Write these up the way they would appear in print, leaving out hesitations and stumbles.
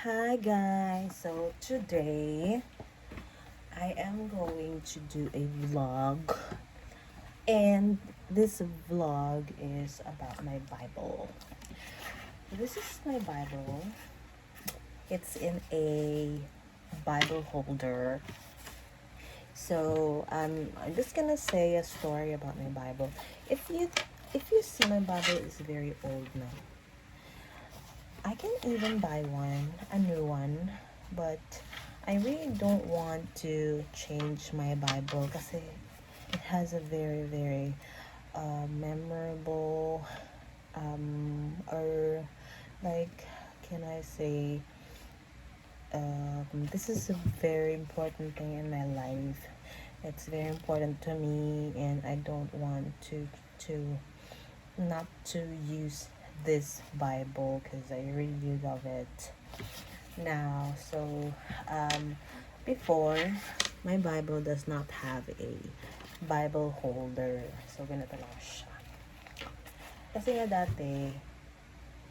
Hi guys, so today I am going to do a vlog, and this vlog is about my Bible. This is my Bible. It's in a Bible holder. So I'm just gonna say a story about my Bible. If you see, my Bible is very old now. I can even buy one, a new one, but I really don't want to change my Bible kasi it has a very memorable or like, can I say, this is a very important thing in my life. It's very important to me, and I don't want to not to use this Bible because I really love it now. So before, my Bible does not have a Bible holder. So ganito lang siya. Kasi nga dati,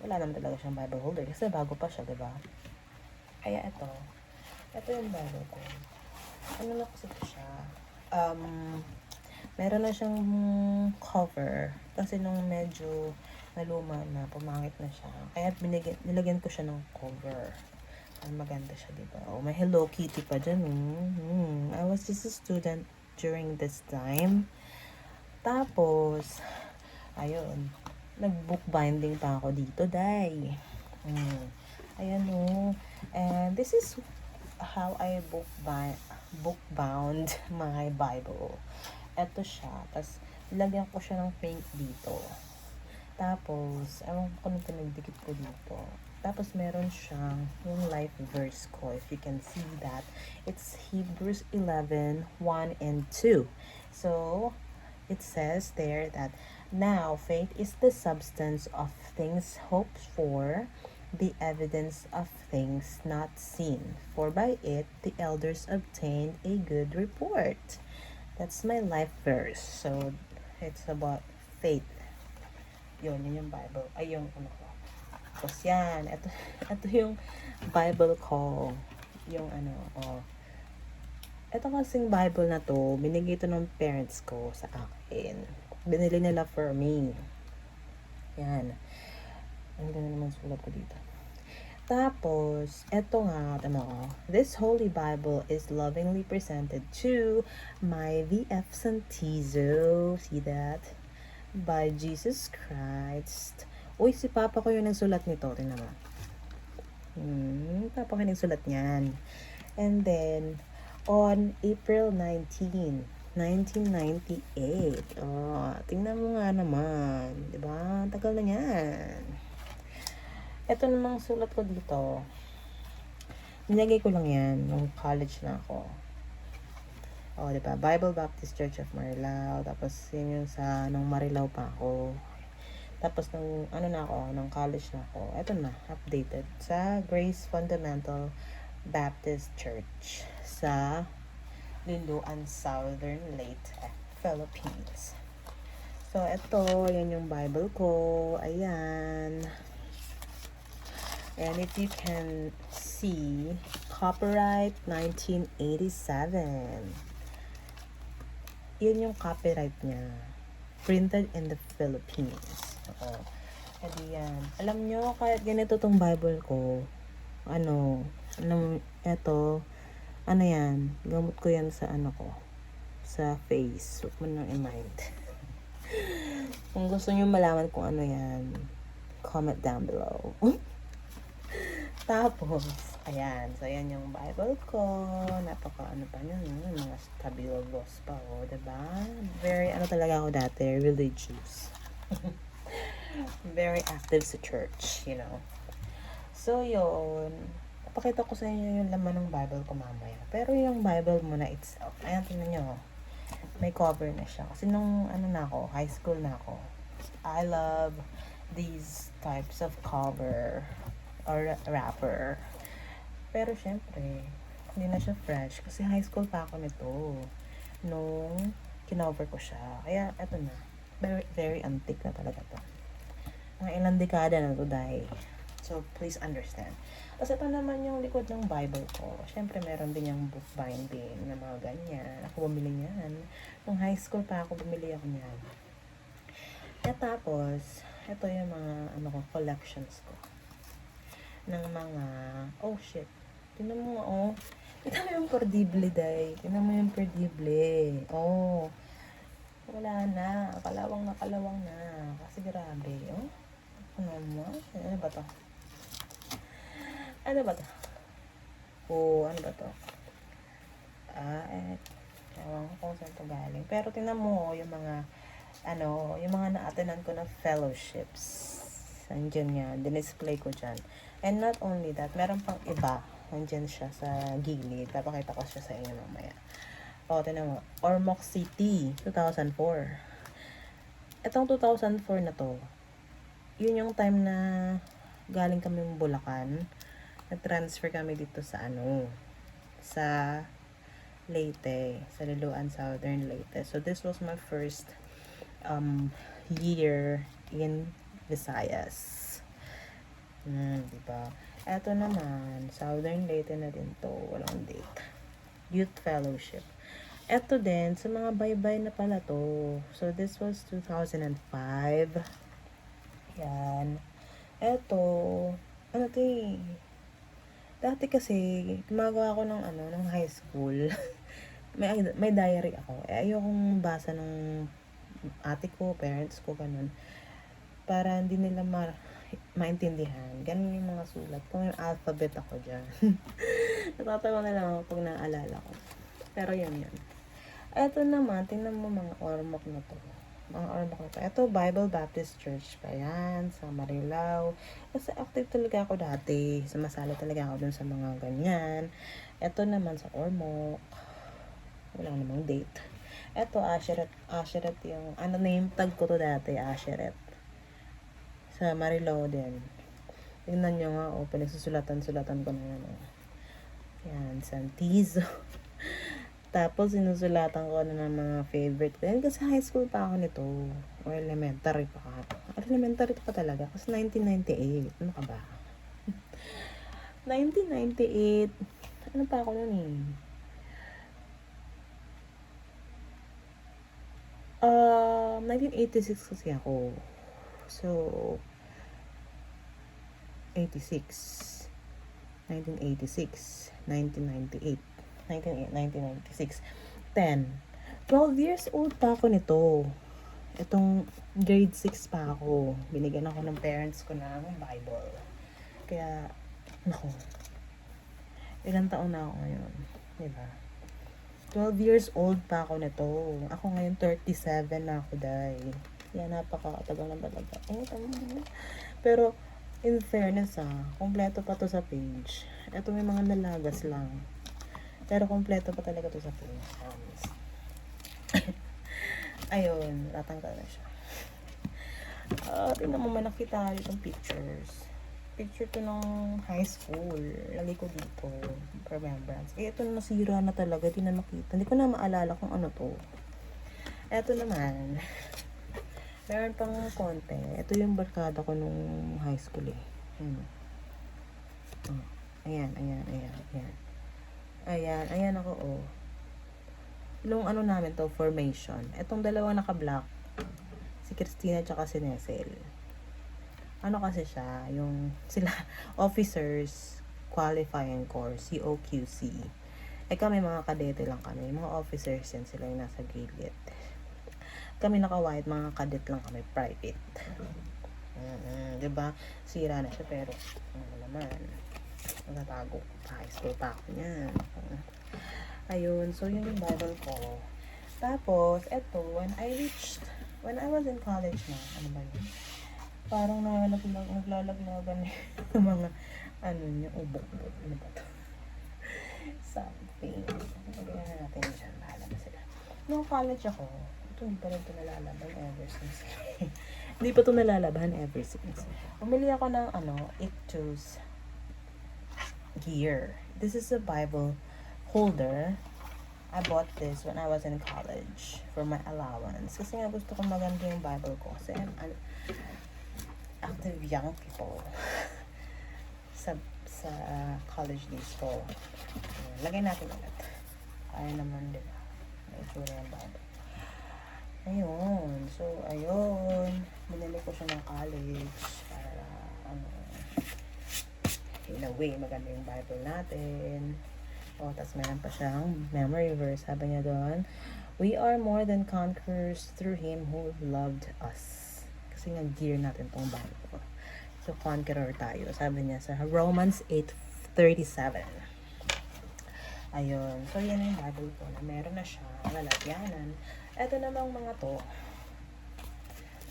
wala naman talaga siyang Bible holder kasi bago pa siya, diba? Kaya ito yung Bible ko. Ano na kasi siya? Meron na siyang cover kasi nung medyo naluma na, pumangit na siya. Kaya nilagyan ko siya ng cover. Ang maganda siya, diba? Oh, may Hello Kitty pa dyan. I was just a student during this time. Tapos, ayun, nag-bookbinding pa ako dito, day. Ayan o. And this is how I bookbound my Bible. Ito siya. Tapos, nilagyan ko siya ng paint dito. Tapos, ewan ko kung pinagdikit ko dito. Tapos, meron siyang yung life verse ko. If you can see that, it's Hebrews 11:1 and 2. So, it says there that, now faith is the substance of things hoped for, the evidence of things not seen. For by it, the elders obtained a good report. That's my life verse. So, it's about faith. Yun yung Bible. Ay, yung ano ko. Tapos yan. Ito yung Bible ko. Yung ano, Ito kasing Bible na to, binigay ito ng parents ko sa akin. Binili nila for me. Yan. Ang ganda naman sulat ko dito. Tapos, eto nga, this Holy Bible is lovingly presented to my VF Santizo. See that? By Jesus Christ. Uy, si Papa ko yung nagsulat nito. Tingnan mo. Papa ko yung nagsulat niyan. And then, on April 19, 1998. Tingnan mo nga naman. Diba? Tagal na yan. Ito namang sulat ko dito. Nilagay ko lang yan nung college na ako. Diba? Bible Baptist Church of Marilao. Tapos yun yung sa nung Marilao pa ako. Tapos nung nung college na ako. Ito na, updated sa Grace Fundamental Baptist Church sa Linloan, Southern Leyte, Philippines. So ito, yan yung Bible ko. Ayan. And if you can see, copyright 1987. Yun yung copyright niya. Printed in the Philippines. Edi yan. Alam nyo, kahit ganito tong Bible ko, yan, gamot ko yan sa sa face. Huwag mo nang i-mind. Kung gusto nyo malaman kung ano yan, comment down below. Tapos, ayan. So, ayan yung Bible ko. Napaka pa yun. Mga stabilos pa, diba? Very, talaga ako dati, religious. Very active sa church, you know. So, yun. Papakita ko sa inyo yung laman ng Bible ko mamaya. Pero yung Bible muna itself, ayan, tingnan nyo. May cover na siya. Kasi nung, high school na ako, I love these types of cover or wrapper. Pero syempre, hindi na siya fresh kasi high school pa ako nito nung kinover ko siya. Kaya eto na. Very, very antique na talaga to. Mga ilang dekada na to, dahil. So, please understand. Kasi ito naman yung likod ng Bible ko. Siyempre, meron din yung book binding na mga ganyan. Ako bumili niyan. Nung high school pa ako, bumili ako niyan. At tapos, ito yung mga collections ko. Ng mga, oh shit. Tingnan mo, oh. Tingnan mo yung perdible, day. Tingnan mo yung perdible. Oh. Wala na. Kalawang na. Kasi grabe, oh. Ano mo? Ano ba to? Ano ba to? Oh, ano ba to? Ewan ko kung saan to galing. Pero tingnan mo, yung mga, yung mga na-attenan ko na fellowships. Nandiyan nga, dinisplay ko dyan. And not only that, meron pang iba. Nandiyan siya sa gilid. Papakita ko siya sa inyo mamaya. O, tingnan mo. Ormoc City, 2004. Itong 2004 na to, yun yung time na galing kami ng Bulacan. Nag-transfer kami dito sa sa Leyte, sa Liloan, Southern Leyte. So, this was my first year in Visayas. Diba? Eto naman, Southern Leyte na din to. Walang date. Youth Fellowship. Eto din, sa mga bye-bye na pala to. So, this was 2005. Yan. Eto, ano to eh. Dati kasi, gumagawa ako ng high school. may diary ako. Ayokong basa ng ate ko, parents ko, ganun. Para hindi nila maintindihan. Ganun yung mga sulat. Kung yung alphabet ako dyan. Natatawa na lang ako pag naaalala ko. Pero yun. Eto naman, tingnan mo mga ormoc na to. Mga ormoc na to. Eto, Bible Baptist Church pa yan. Sa Marilao. Kasi active talaga ako dati. Sumasali talaga ako dun sa mga ganyan. Eto naman sa Ormoc. Wala namang date. Eto, Asheret yung, name tag ko to dati, Asheret. Sa Marilao din. Tingnan nyo nga, pinagsusulatan ko na yan. Yan, Santizo. Tapos, sinusulatan ko ng mga favorite ko. Yan kasi high school pa ako nito. O elementary pa ka. Elementary pa talaga. Kasi 1998. Ano ka ba? 1998. Ano pa ako nun eh? 1986 kasi ako. So, 86. 1986. 1998. 1996. 10. 12 years old pa ako nito. Itong grade 6 pa ako. Binigyan ako ng parents ko ng Bible. Kaya, naku. Ilang taon na ako ngayon. Diba? 12 years old pa ako nito. Ako ngayon 37 na ako, dahil. Yan, napakatagal na talaga. Pero, in fairness kompleto pa to sa page. Ito may mga nalagas lang. Pero kompleto pa talaga to sa page. Ayun, natanggal na siya. Tingnan mo man, nakita itong pictures. Picture to ng high school. Lagay ko dito. Remembrance. Ito nasira na talaga. Hindi na makita. Hindi ko na maalala kung ano to. Ito naman. Meron pang konti. Ito yung barkada ko nung high school eh. Ayan. Ayan ako oh. Yung namin to, formation. Itong dalawang naka-black. Si Christina tsaka si Nesel. Kasi siya, yung sila officers qualifying course, COQC. Kami mga kadete lang kami. Mga officers yan, sila yung nasa gilid. Kami naka-white, mga cadet lang kami, private. Diba? Sira na siya, pero naman, nagtatago pa, high school pa ako niyan. Ayun, so yun yung Bible ko. Tapos, eto, when I was in college na, ano ba yun? Parang naglalaglagan yung mga, ubok-ubok, ano ba ito? Something. Lagyan na natin dyan, bahala na sila. Nung college ako, hindi pa rin ito nalalaban ever since. Hindi pa ito nalalaban ever since. Umili ako ng Ictus gear. This is a Bible holder. I bought this when I was in college for my allowance. Kasi nga gusto ko maganda yung Bible ko. Kasi I'm active young people. sa college days ko. Ayan, lagay natin ulit. Kaya naman din. May itsura yung Bible. Ayun. So, ayun. Binili ko siya ng college para, in a way, maganda yung Bible natin. Tapos meron pa siyang memory verse. Sabi niya doon, we are more than conquerors through Him who loved us. Kasi nga gear natin tong Bible. So, conqueror tayo. Sabi niya sa Romans 8:37. Ayun. So, yan yung Bible ko na meron na siya lalagyanan. Ito namang mga to.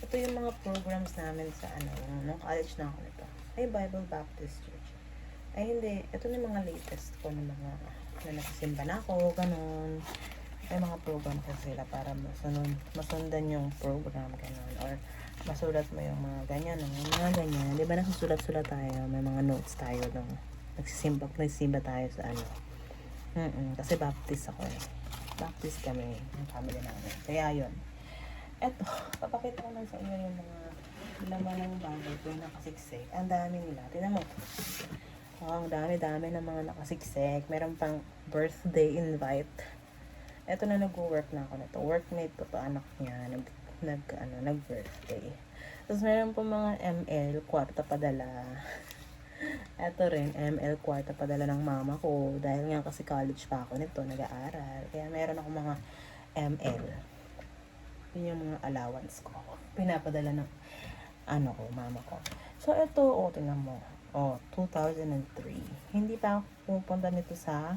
Ito yung mga programs namin sa nung college na ako nito. Ay, Bible Baptist Church. Ay, hindi. Ito na yung mga latest ko na mga na nagsisimba na ako, ganun. May mga program kasi sila para masundan yung program, ganun. Or masulat mo yung mga ganyan, mga ganyan. Di ba nasusulat-sulat tayo? May mga notes tayo nung nagsisimba tayo sa Kasi Baptist ako eh. Baptist kami, yung family namin. Kaya yun. Eto, papakita ko lang sa inyo yung mga laman ng Bible ko yung nakasiksik. Ang dami nila. Tignan mo. Ang dami-dami ng mga nakasiksik. Meron pang birthday invite. Eto na nag-work na ako nito. Workmate ko to, anak niya. Nag-birthday. Tapos meron po mga ML, kwarta padala. Eto rin, ML kwarta padala ng mama ko. Dahil nga kasi college pa ako nito, nag-aaral. Kaya meron ako mga ML. Yun yung mga allowance ko. Pinapadala ng mama ko. So, ito, tingnan mo. 2003. Hindi pa ako pupunta nito sa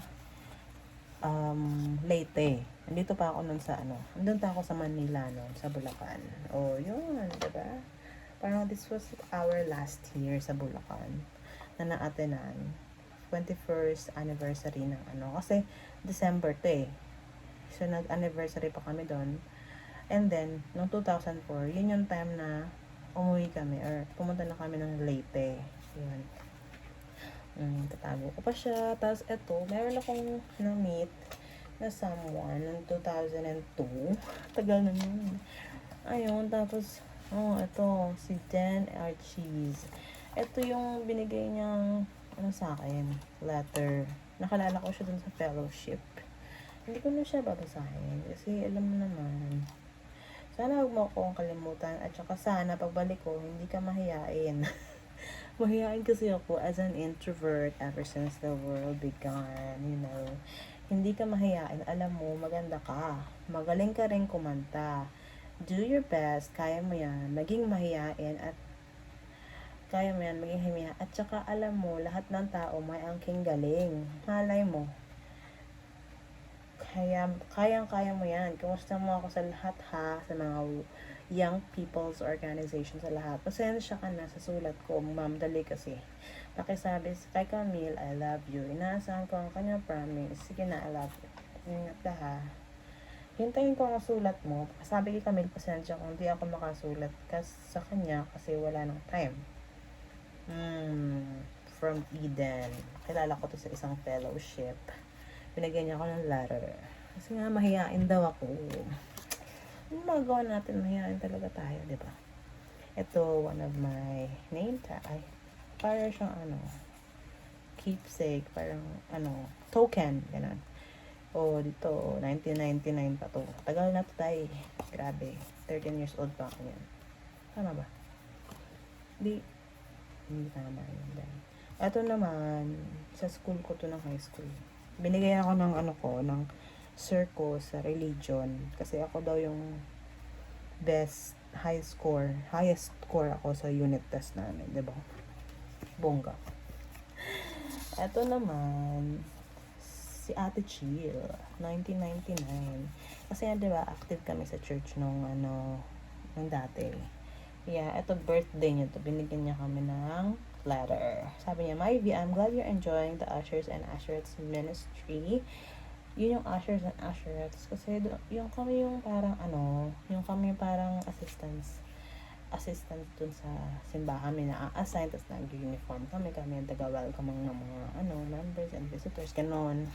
Leyte. Nandito pa ako nun sa Nandun pa ako sa Manila nun, sa Bulacan. Yun, diba? Parang this was our last year sa Bulacan na na-attenan. 21st anniversary ng kasi December to eh. So, nag-anniversary pa kami doon. And then, noong 2004, yun yung time na umuwi kami or pumunta na kami ng Leyte. Yun. Tatago ko pa siya. Tapos, eto, meron akong na-meet na someone noong 2002. Tagal na yun. Ayun, tapos, eto, si Dan Archies. Ito yung binigay niyang, sa akin, letter. Nakalala ko siya dun sa fellowship. Hindi ko na siya babasahin kasi alam mo naman. Sana huwag mo akong kalimutan at saka sana pagbalik ko, hindi ka mahiyain. Mahiyain kasi ako as an introvert ever since the world began, Hindi ka mahiyain, alam mo, maganda ka. Magaling ka rin kumanta. Do your best, kaya mo yan. Maging mahiyain at kaya mo yan, maging himiya. At saka alam mo, lahat ng tao may angking galing. Malay mo. Kayang-kaya mo yan. Kumusta mo ako sa lahat ha, sa mga young people's organization sa lahat. Pasensya ka na sa sulat ko, ma'am, dali kasi. Pakisabi kay Camille, I love you. Inaasahan ko ang kanyang promise. Sige na, I love you. Ingat ka ha. Hintayin ko ang sulat mo. Sabi kay Camille, pasensya kung hindi ako makasulat sa kanya kasi wala nang time. From Eden. Kilala ko to sa isang fellowship. Pinagyan niya ako ng letter. Kasi nga, mahihain daw ako. Ano magawa natin? Mahihain talaga tayo, di ba? Ito, one of my name tag. Para siyang keepsake. Parang, token. Ganun. Dito, 1999 pa to. Tagal na to tayo. Grabe. 13 years old pa ako yan. Tama ba? Hindi tama yun. Ito naman, sa school ko to ng high school. Binigay ako ng sir ko sa religion. Kasi ako daw yung highest score ako sa unit test namin. Diba? Bongga. Ito naman, si Ate Chill, 1999. Kasi diba, active kami sa church nung dati. Yeah, ito birthday niya to. Binigyan niya kami ng letter. Sabi niya, Myvi, I'm glad you're enjoying the Ushers and Usherettes ministry. Yun yung Ushers and Usherettes. Kasi yung kami yung parang yung kami parang assistant dun sa simbahan. Kami na-assign, tapos nag-uniform kami yung taga-welcome ng mga members and visitors, ganon.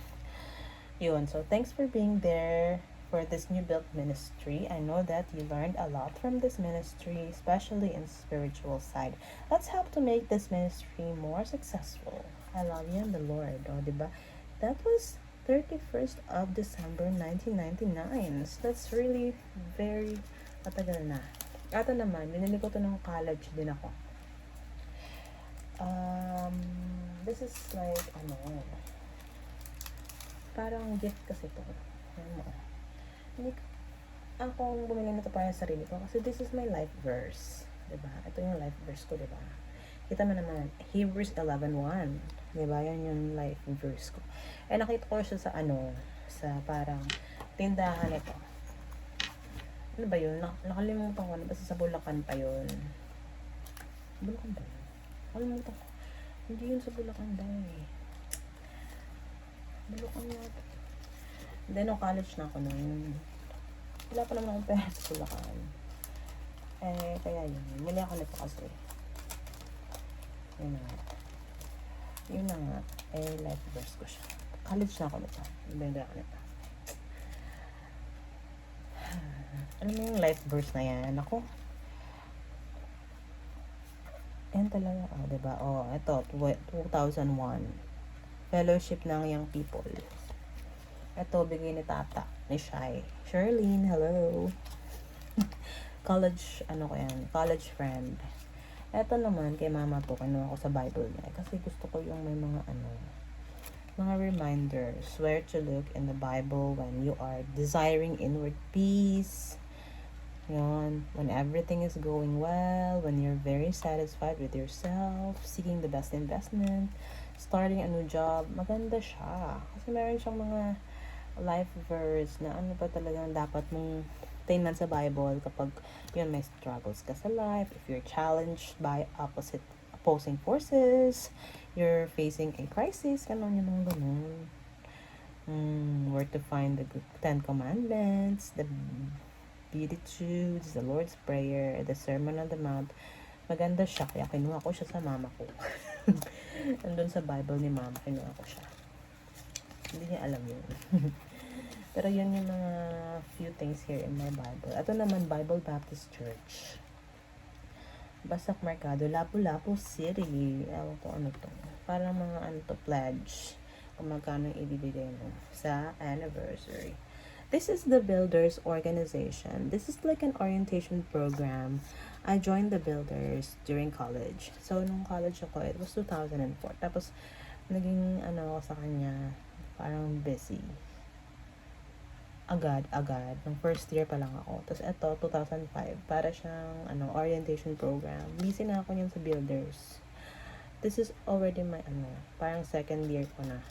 Yun, so thanks for being there. for this new built ministry. I know that you learned a lot from this ministry, especially in spiritual side. Let's help to make this ministry more successful. I love you and the Lord. O, diba? That was 31st of December 1999. So that's really very matagal na. Ito naman, binili ko to ng college din ako. This is like, parang gift kasi to. Hindi ako bumili nito para sa sarili ko kasi this is my life verse. Diba? Ito yung life verse ko, diba? Kita mo naman, Hebrews 11:1. Diba? Yan yung life verse ko. Eh, nakita ko siya sa sa parang tindahan ito. Ano ba yun? Nakalimutan ko na. Basta sa Bulacan pa yun. Bulacan ba yun? Nakalimutan ko. Hindi yun sa Bulacan dahil. Bulacan na. Then, no college na ako noon. Wala pa naman akong pera sa Bulacan. Eh, kaya yun. Muli ako nito kasi. Yun na nga. Yun na nga. Eh, life verse ko siya. College na ako nito. Ibenda ako nito. Ano mo yung life verse na yan? Ako. Yan talaga. Diba? Ito. 2001. Fellowship ng Young People. Ito, bigay ni Tata. Ni Shai. Sherlyn, hello. College, college friend. Ito naman, kay mama po, kinuha ko sa Bible niya. Kasi gusto ko yung may mga mga reminders. Where to look in the Bible when you are desiring inward peace. Yun. When everything is going well. When you're very satisfied with yourself. Seeking the best investment. Starting a new job. Maganda siya. Kasi meron siyang mga life verse na ano pa talagang dapat mong tingnan sa Bible kapag yun may struggles ka sa life, if you're challenged by opposing forces, you're facing a crisis, ganun yung mga ganun. Where to find the 10 Commandments, the Beatitudes, the Lord's Prayer, the Sermon on the Mount. Maganda siya, kaya kinuha ko siya sa mama ko. Nandun sa Bible ni mama, kinuha ko siya. Hindi niya alam yun. Pero yun yung mga few things here in my Bible. Ito naman, Bible Baptist Church. Basak Mercado, Lapu-Lapu City. Ewan ko ano to. Parang mga pledge. Kung magkano ibibigay mo sa anniversary. This is the Builders Organization. This is like an orientation program. I joined the Builders during college. So, nung college ako, it was 2004. Tapos, naging ako sa kanya, parang busy. Agad. Nung first year pa lang ako. Tapos ito, 2005. Para siyang, orientation program. Busy na ako yun sa Builders. This is already my, parang second year ko na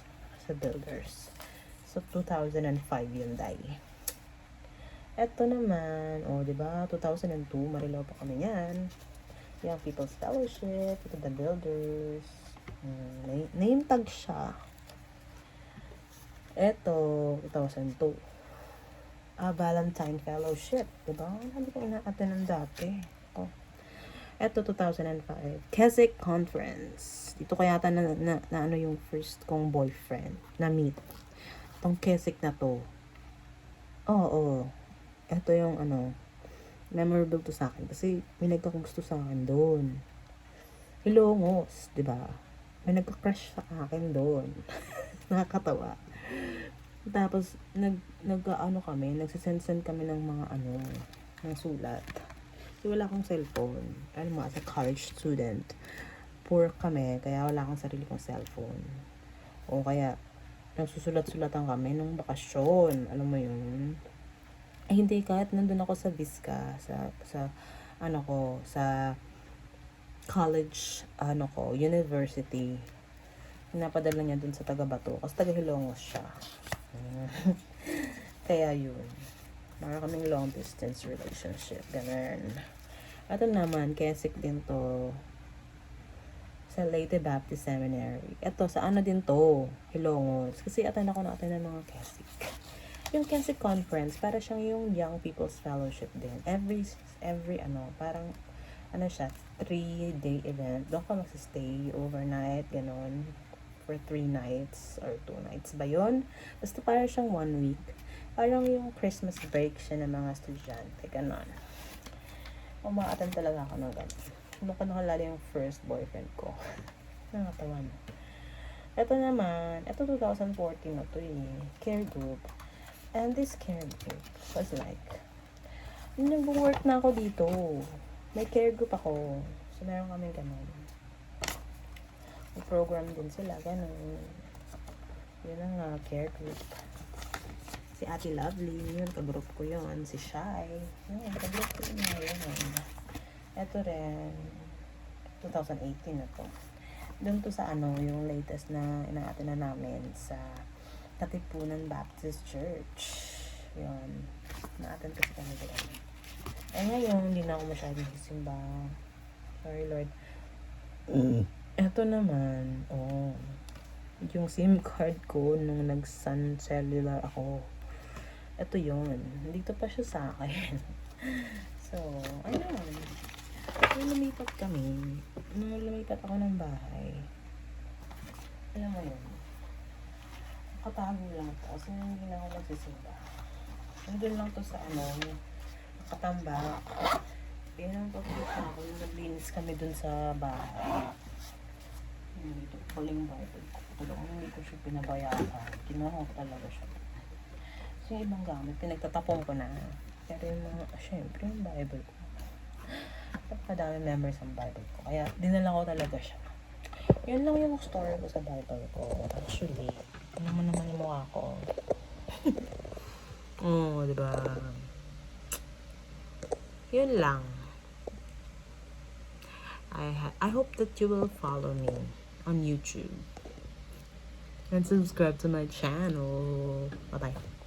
sa Builders. So, 2005 yun, dai. Ito naman, diba? 2002, Marilao pa kami yan. Young People's Fellowship, ito the Builders. Name tag siya. Ito, 2002. Valentine Fellowship, diba? Hindi ko ina-attend ng dati. Ito, 2005. Keswick Conference. Dito kaya na yung first kong boyfriend na meet. Itong Keswick na to. Oo. Ito yung memorable to sa akin. Kasi may nagkagusto sa akin doon. Hilongos, diba? May nagka-crush sa akin doon. Nakakatawa. Tapos, nagsisend kami ng mga ng sulat. Kasi wala akong cellphone. As a college student, poor kami, kaya wala akong sarili kong cellphone. O kaya, nagsusulat-sulatan kami nung bakasyon. Alam mo yun? Hindi, kahit nandun ako sa Visca, sa college, university. Pinapadala niya dun sa taga-Bato. Kasi taga-Hilongos siya. Kaya yun. Para kaming long distance relationship. Ganun. Ito naman, Keswick din to. Sa Leyte Baptist Seminary. Ito, sa din to? Hilongos. Kasi attend ng mga Keswick. Yung Keswick Conference, para siyang yung Young People's Fellowship din. Every parang, siya, 3-day event. Doon ka magsistay overnight, ganun. For 3 nights or 2 nights ba yun? Basta para siyang 1 week. Parang yung Christmas break siya ng mga estudyante, ganon. Umaattend talaga ako ng ganon. Ano ko nakalala yung first boyfriend ko. Nakatawa na. Ito naman, ito 2014 na to eh. Care group. And this care group was like, nag-work na ako dito. May care group ako. So, meron kami ganun. May program din sila, ganun. Yun ang care group. Si Ate Lovely, yun, kagroup ko yun. Si Shy, yun, kagroup ko yun ngayon. Ito rin, 2018 na to. Doon to sa yung latest na inaatin na namin sa Katipunan Baptist Church. Yun, naatin kasi kami doon. Eh ngayon, hindi na ako masyadong sisimba. Sorry Lord. Ito naman, yung SIM card ko nung nag-Sun Cellular ako. Ito yun. Dito pa siya sa akin. So, ayun. Nung lumipat kami, nung lumipat ako ng bahay, alam mo yun, nakatago lang ito. Kasi hindi na ako nagsisimba. Nandun lang to sa nakatambak. Yun ang pagkita ako nung naglinis kami dun sa bahay. Dito, paling Bible ko. Talagang hindi ko siya pinabayaan. Kinuha ko talaga siya. So, yung ibang gamit, pinagtatapon ko na. Pero yung mga, syempre, yung Bible ko. Napakadami members ng Bible ko. Kaya, dinala ko talaga siya. Yun lang yung story ko sa Bible ko. Actually, ano naman yung mukha ko. Diba? Yun lang. I hope that you will follow me on YouTube and subscribe to my channel. Bye-bye.